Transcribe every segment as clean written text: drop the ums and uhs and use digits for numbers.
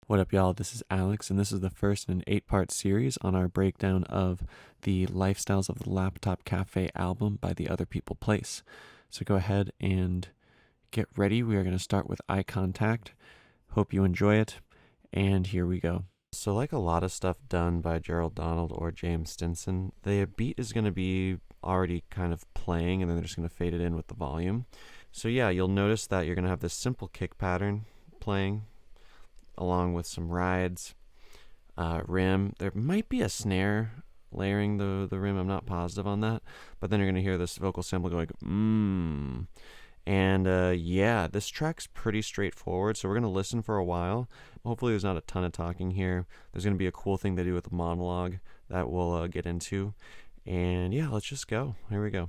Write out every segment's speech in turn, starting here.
What up, y'all? This is Alex, and this is the first in an 8-part series on our breakdown of the Lifestyles of the Laptop Café album by The Other People Place. So go ahead and get ready. We are going to start with Eye Contact. Hope you enjoy it, and here we go. So like a lot of stuff done by Gerald Donald or James Stinson, the beat is going to be already kind of playing, and then they're just going to fade it in with the volume. So yeah, you'll notice that you're going to have this simple kick pattern playing along with some rides, rim. There might be a snare layering the rim. I'm not positive on that. But then you're going to hear this vocal sample going, And yeah, this track's pretty straightforward. So we're going to listen for a while. Hopefully there's not a ton of talking here. There's going to be a cool thing to do with the monologue that we'll get into. And yeah, let's just go. Here we go.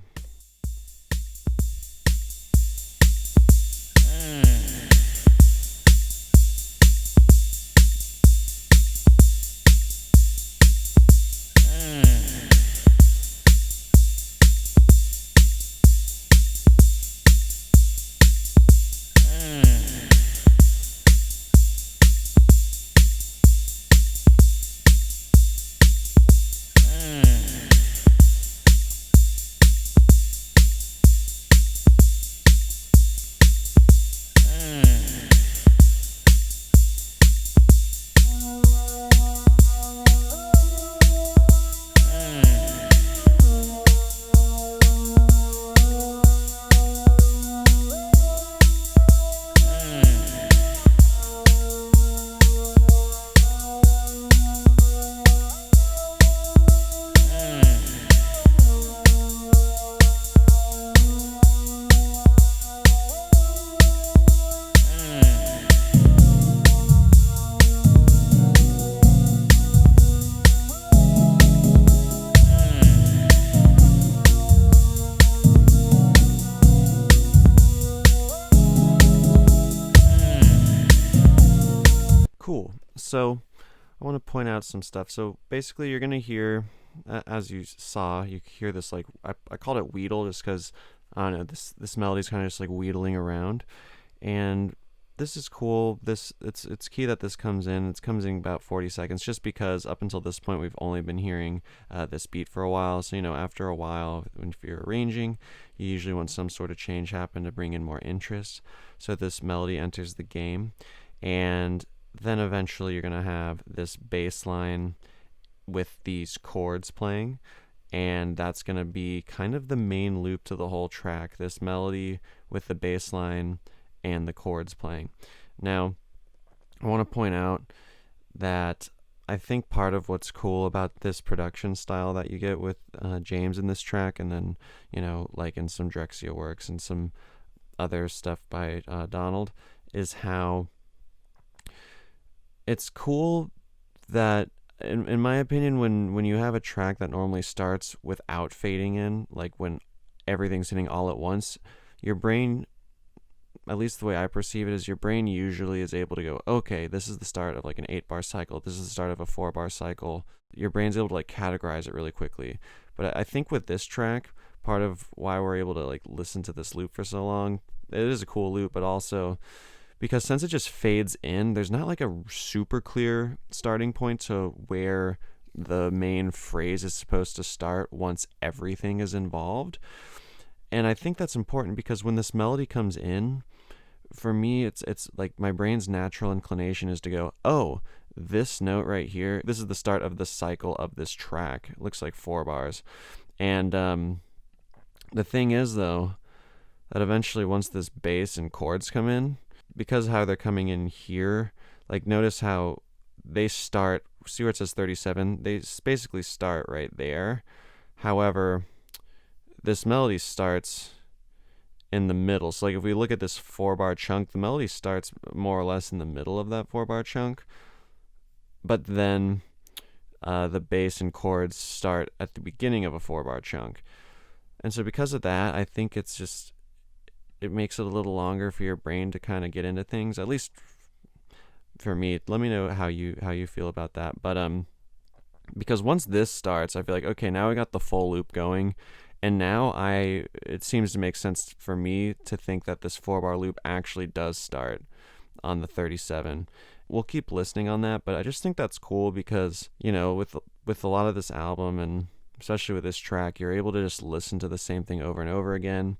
Cool. So I want to point out some stuff. So basically you're going to hear, as you saw, you hear this like, I called it wheedle just because, I don't know, this melody's kind of just like wheedling around. And this is cool. It's key that this comes in. It comes in about 40 seconds just because up until this point we've only been hearing this beat for a while. So, after a while, if you're arranging, you usually want some sort of change happen to bring in more interest. So this melody enters the game. And then eventually you're going to have this bass line with these chords playing, and that's going to be kind of the main loop to the whole track, this melody with the bass line and the chords playing. Now, I want to point out that I think part of what's cool about this production style that you get with James in this track, and then, like in some Drexciya works and some other stuff by Donald, is how it's cool that, in my opinion, when you have a track that normally starts without fading in, like when everything's hitting all at once, your brain, at least the way I perceive it, is your brain usually is able to go, okay, this is the start of like an 8-bar cycle. This is the start of a 4-bar cycle. Your brain's able to like categorize it really quickly. But I think with this track, part of why we're able to like listen to this loop for so long, it is a cool loop, but also because since it just fades in, there's not like a super clear starting point to where the main phrase is supposed to start once everything is involved. And I think that's important because when this melody comes in, for me, it's like my brain's natural inclination is to go, oh, this note right here, this is the start of the cycle of this track. It looks like 4 bars. And the thing is, though, that eventually once this bass and chords come in, because how they're coming in here, like notice how they start, see where it says 37? They basically start right there. However, this melody starts in the middle. So like if we look at this 4-bar chunk, the melody starts more or less in the middle of that 4-bar chunk. But then the bass and chords start at the beginning of a 4-bar chunk. And so because of that, I think it's just, it makes it a little longer for your brain to kind of get into things, at least for me. Let me know how you feel about that. But because once this starts, I feel like, okay, now we got the full loop going, and now it seems to make sense for me to think that this 4-bar loop actually does start on the 37. we'll keep listening on that, but I just think that's cool because, with a lot of this album, and especially with this track, you're able to just listen to the same thing over and over again.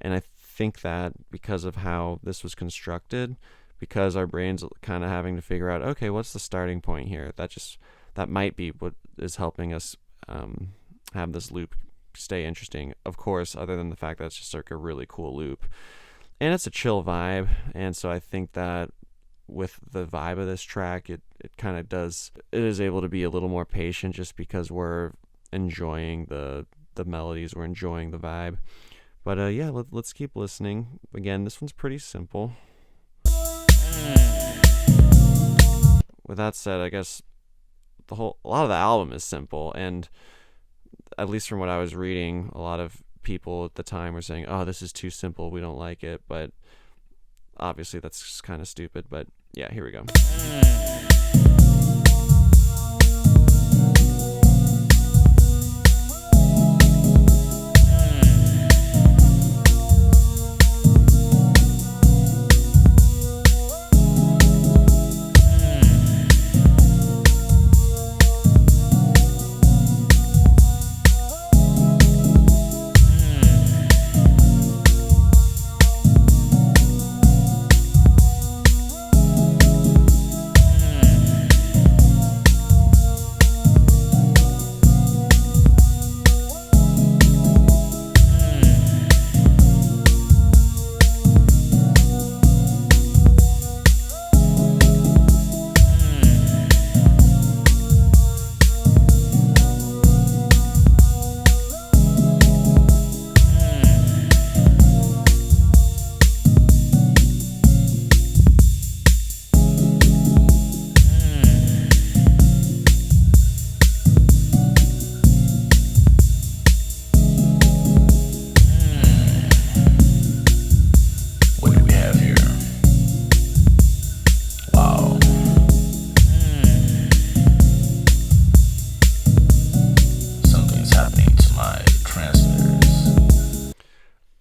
And I think that because of how this was constructed, because our brains kind of having to figure out, okay, what's the starting point here? That might be what is helping us have this loop stay interesting. Of course, other than the fact that it's just like a really cool loop. And it's a chill vibe. And so I think that with the vibe of this track, it kind of it is able to be a little more patient just because we're enjoying the melodies, we're enjoying the vibe. But yeah, let's keep listening. Again, this one's pretty simple. With that said, I guess a lot of the album is simple, and at least from what I was reading, a lot of people at the time were saying, oh, this is too simple, we don't like it. But obviously that's just kind of stupid. But yeah, here we go.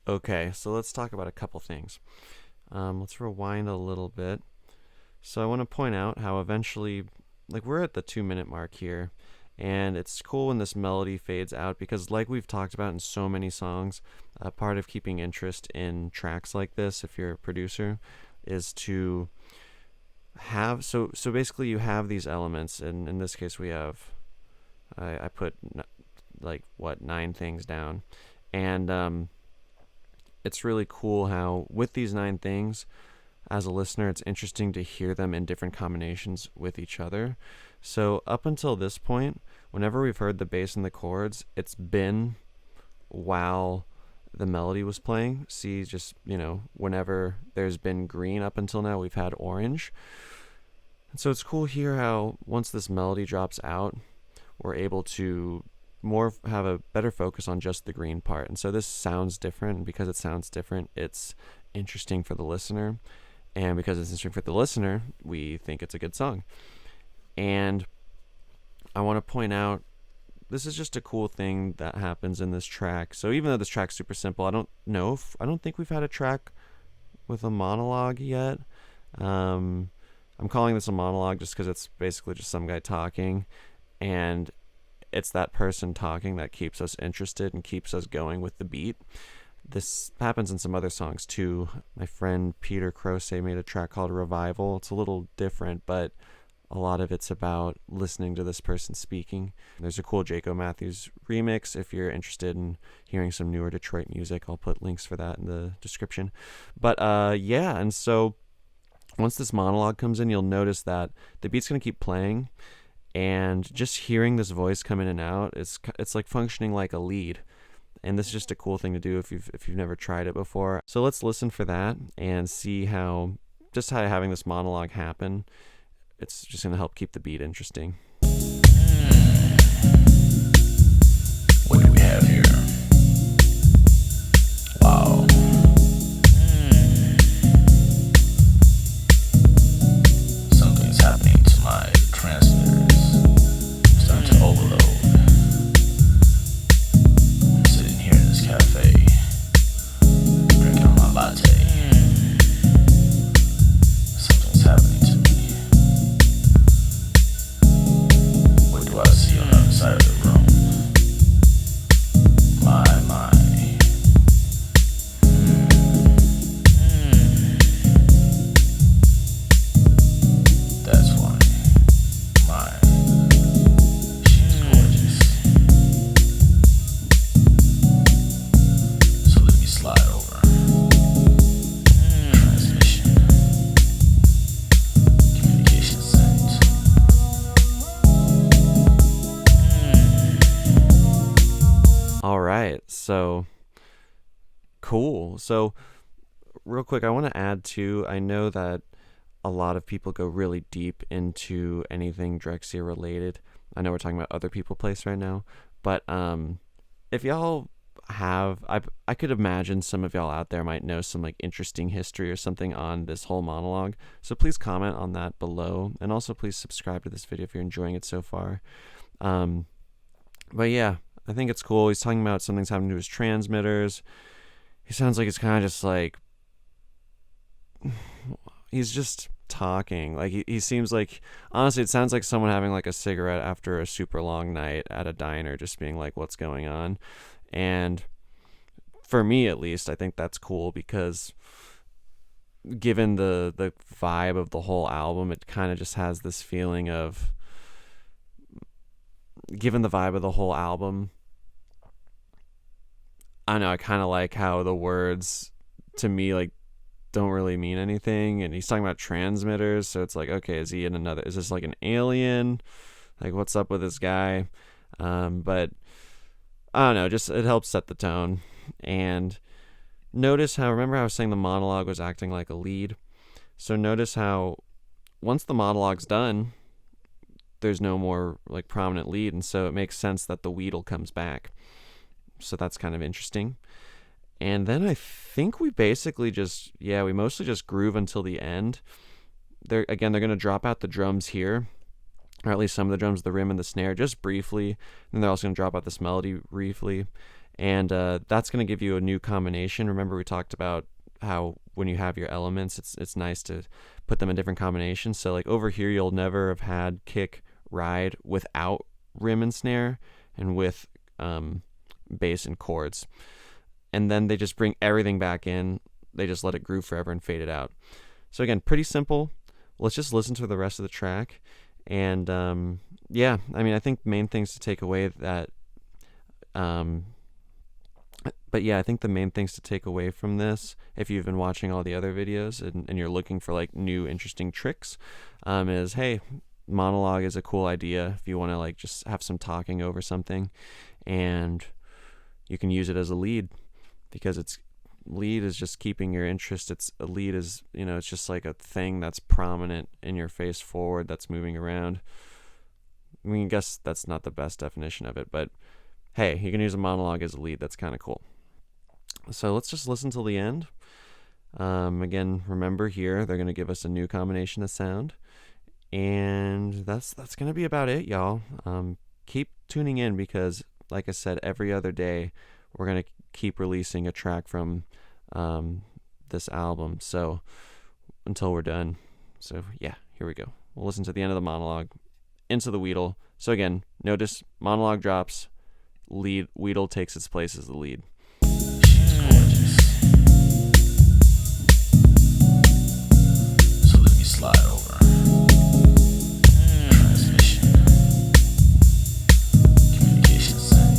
Okay, so let's talk about a couple things. Let's rewind a little bit. So I want to point out how eventually, we're at the 2-minute mark here, and it's cool when this melody fades out because, like we've talked about in so many songs, part of keeping interest in tracks like this, if you're a producer, is to have so basically you have these elements, and in this case we have I put 9 things down, and it's really cool how with these 9 things, as a listener, it's interesting to hear them in different combinations with each other. So up until this point, whenever we've heard the bass and the chords, it's been while the melody was playing. See, just, whenever there's been green up until now, we've had orange. And so it's cool here how once this melody drops out, we're able to have a better focus on just the green part. And so this sounds different, and because it sounds different, it's interesting for the listener. And because it's interesting for the listener, we think it's a good song. And I want to point out, this is just a cool thing that happens in this track. So even though this track's super simple, I don't think we've had a track with a monologue yet. I'm calling this a monologue just because it's basically just some guy talking, and it's that person talking that keeps us interested and keeps us going with the beat. This happens in some other songs too. My friend Peter Crosay made a track called Revival. It's a little different, but a lot of it's about listening to this person speaking. There's a cool Jaco Matthews remix. If you're interested in hearing some newer Detroit music, I'll put links for that in the description. But yeah, and so once this monologue comes in, you'll notice that the beat's going to keep playing, and just hearing this voice come in and out, it's like functioning like a lead. And this is just a cool thing to do if you've never tried it before. So let's listen for that and see how having this monologue happen, it's just going to help keep the beat interesting. What do we have here? Wow. Something's happening to my transmitters. Starting to overload. I'm sitting here in this cafe, drinking on my latte. Something's happening to me. right, so cool. So real quick, I want to add too. I know that a lot of people go really deep into anything Drexia related. I know we're talking about other people place right now, but if y'all have, I could imagine some of y'all out there might know some like interesting history or something on this whole monologue. So please comment on that below, and also please subscribe to this video if you're enjoying it so far. Um, but yeah, I think it's cool. He's talking about something's happening to his transmitters. He sounds like it's kind of just like he's just talking. Like he seems like, honestly, it sounds like someone having like a cigarette after a super long night at a diner, just being like, what's going on? And for me at least, I think that's cool because given the vibe of the whole album, it kind of just has this feeling of, given the vibe of the whole album, I don't know, I kind of like how the words to me like don't really mean anything, and he's talking about transmitters, so it's like, okay, is he in another, is this like an alien, like what's up with this guy? But I don't know, just it helps set the tone. And notice how, remember how I was saying the monologue was acting like a lead? So notice how once the monologue's done, there's no more like prominent lead, and so it makes sense that the Weedle comes back. So that's kind of interesting. And then I think we basically just, yeah, we mostly just groove until the end. They're going to drop out the drums here, or at least some of the drums, the rim and the snare, just briefly. And they're also going to drop out this melody briefly. And that's going to give you a new combination. Remember we talked about how when you have your elements, it's nice to put them in different combinations. So like over here, you'll never have had kick, ride without rim and snare, and with bass and chords. And then they just bring everything back in. They just let it groove forever and fade it out. So again, pretty simple. Let's just listen to the rest of the track. And yeah, I mean, I think main things to take away that, but yeah, I think the main things to take away from this, if you've been watching all the other videos and you're looking for like new interesting tricks, is, hey, monologue is a cool idea if you want to like just have some talking over something, and you can use it as a lead, because it's lead is just keeping your interest. It's a lead is, you know, it's just like a thing that's prominent in your face forward that's moving around. I mean, I guess that's not the best definition of it, but hey, you can use a monologue as a lead. That's kind of cool. So let's just listen till the end. Again, remember here, they're going to give us a new combination of sound, and that's going to be about it, y'all. Keep tuning in, because like I said, every other day we're going to keep releasing a track from this album, so until we're done. So yeah, here we go. We'll listen to the end of the monologue, into the Weedle. So again, notice monologue drops, lead, Weedle takes its place as the lead. She's gorgeous. So let me slide over. Transmission. Communication sent.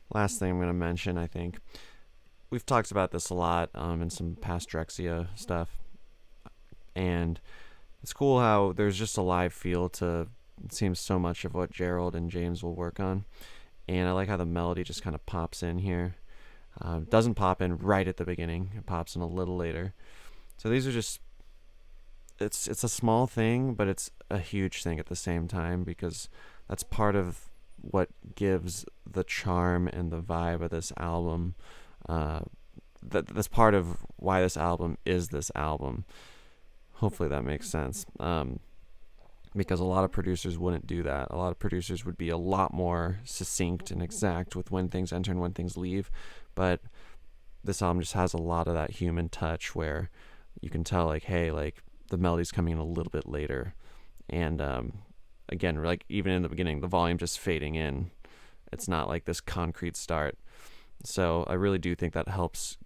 Last thing I'm going to mention, I think we've talked about this a lot in some past Drexia stuff, and it's cool how there's just a live feel to, it seems, so much of what Gerald and James will work on. And I like how the melody just kind of pops in here. Doesn't pop in right at the beginning. It pops in a little later. So these are just, it's a small thing, but it's a huge thing at the same time, because that's part of what gives the charm and the vibe of this album. That's part of why this album is this album. Hopefully that makes sense. Because a lot of producers wouldn't do that. A lot of producers would be a lot more succinct and exact with when things enter and when things leave. But this album just has a lot of that human touch where you can tell, like, hey, like, the melody's coming in a little bit later. And again, like, even in the beginning, the volume just fading in. It's not like this concrete start. So I really do think that helps,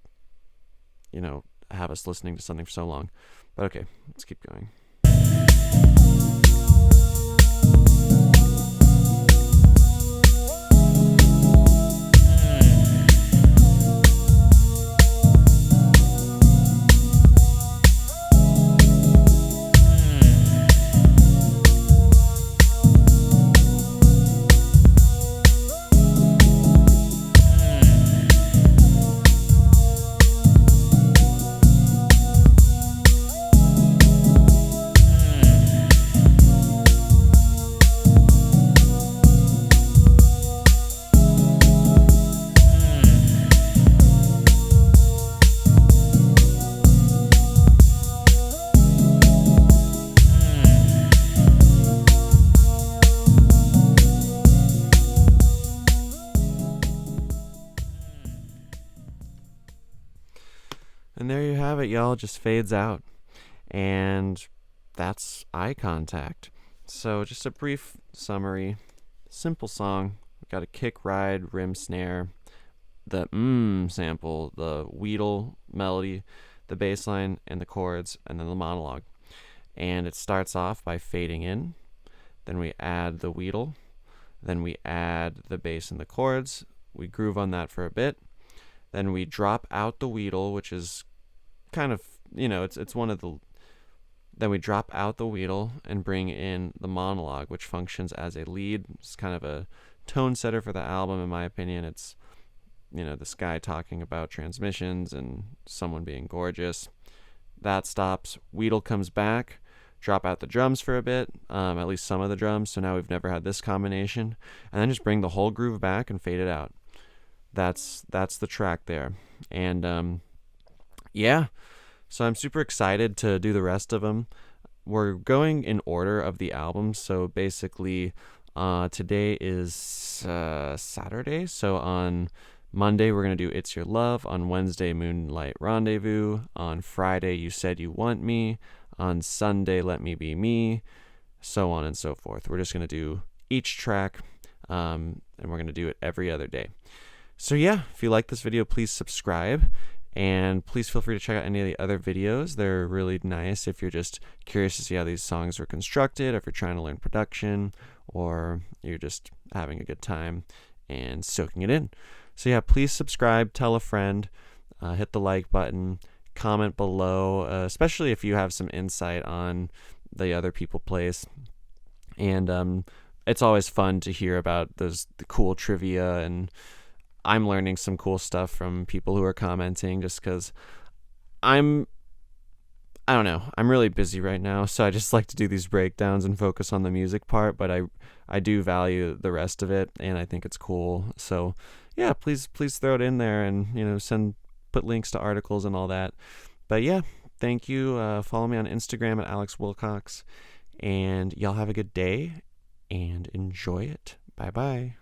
have us listening to something for so long. But okay, let's keep going. And there you have it, y'all. Just fades out. And that's eye contact. So just a brief summary. Simple song. We've got a kick, ride, rim, snare, the sample, the Weedle melody, the bass line, and the chords, and then the monologue. And it starts off by fading in. Then we add the Weedle. Then we add the bass and the chords. We groove on that for a bit. Then we drop out the Weedle, which is kind of, it's one of the... Then we drop out the Weedle and bring in the monologue, which functions as a lead. It's kind of a tone setter for the album, in my opinion. It's, this guy talking about transmissions and someone being gorgeous. That stops. Weedle comes back. Drop out the drums for a bit, at least some of the drums. So now we've never had this combination. And then just bring the whole groove back and fade it out. That's the track there. And yeah, so I'm super excited to do the rest of them. We're going in order of the album. So basically, today is Saturday. So on Monday, we're going to do It's Your Love. On Wednesday, Moonlight Rendezvous. On Friday, You Said You Want Me. On Sunday, Let Me Be Me. So on and so forth. We're just going to do each track, and we're going to do it every other day. So yeah, if you like this video, please subscribe. And please feel free to check out any of the other videos. They're really nice if you're just curious to see how these songs are constructed, if you're trying to learn production, or you're just having a good time and soaking it in. So yeah, please subscribe, tell a friend, hit the like button, comment below, especially if you have some insight on the other people plays. And it's always fun to hear about the cool trivia, and I'm learning some cool stuff from people who are commenting, just because I don't know, I'm really busy right now, so I just like to do these breakdowns and focus on the music part, but I do value the rest of it, and I think it's cool. So yeah, please throw it in there, and put links to articles and all that. But yeah, thank you. Follow me on Instagram at Alex Wilcox, and y'all have a good day and enjoy it. Bye bye.